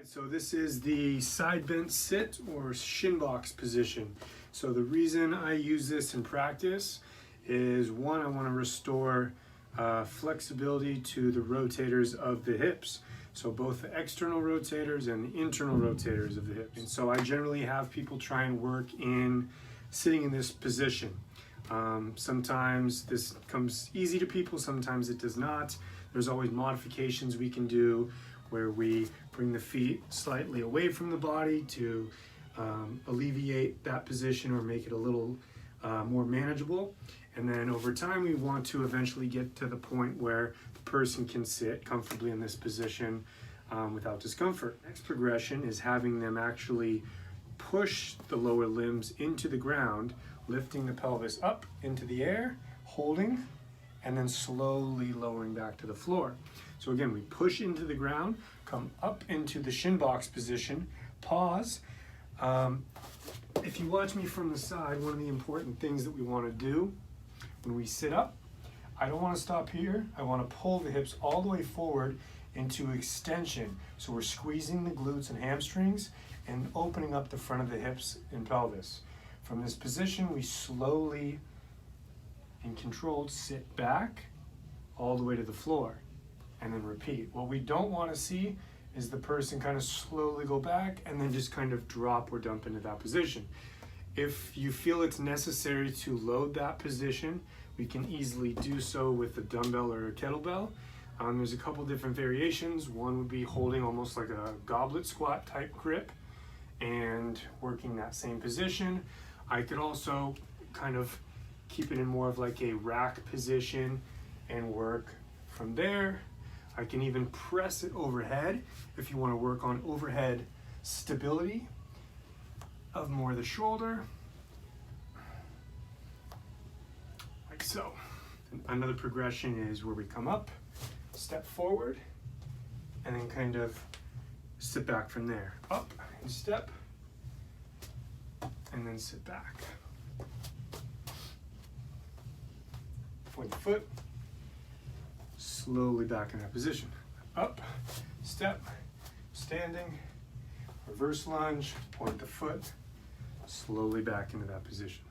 So this is the side bent sit or Shinbox position. So the reason I use this in practice is one, I want to restore flexibility to the rotators of the hips. So both the external rotators and the internal rotators of the hips. And so I generally have people try and work in sitting in this position. Sometimes this comes easy to people, sometimes it does not. There's always modifications we can do where we bring the feet slightly away from the body to alleviate that position or make it a little more manageable. And then over time, we want to eventually get to the point where the person can sit comfortably in this position without discomfort. Next progression is having them actually push the lower limbs into the ground, lifting the pelvis up into the air, holding, and then slowly lowering back to the floor. So again, we push into the ground, come up into the Shinbox position, pause. If you watch me from the side, one of the important things that we want to do when we sit up, I don't want to stop here. I want to pull the hips all the way forward into extension. So we're squeezing the glutes and hamstrings and opening up the front of the hips and pelvis. From this position, we slowly and controlled sit back all the way to the floor and then repeat. What we don't want to see is the person kind of slowly go back and then just kind of drop or dump into that position. If you feel it's necessary to load that position, we can easily do so with a dumbbell or a kettlebell. There's a couple different variations. One would be holding almost like a goblet squat type grip and working that same position. I could also kind of keep it in more of like a rack position and work from there. I can even press it overhead if you want to work on overhead stability of more of the shoulder, like so. And another progression is where we come up, step forward, and then kind of sit back from there. Up and step, and then sit back. Point the foot, slowly back in that position. Up, step, standing, reverse lunge, point the foot, slowly back into that position.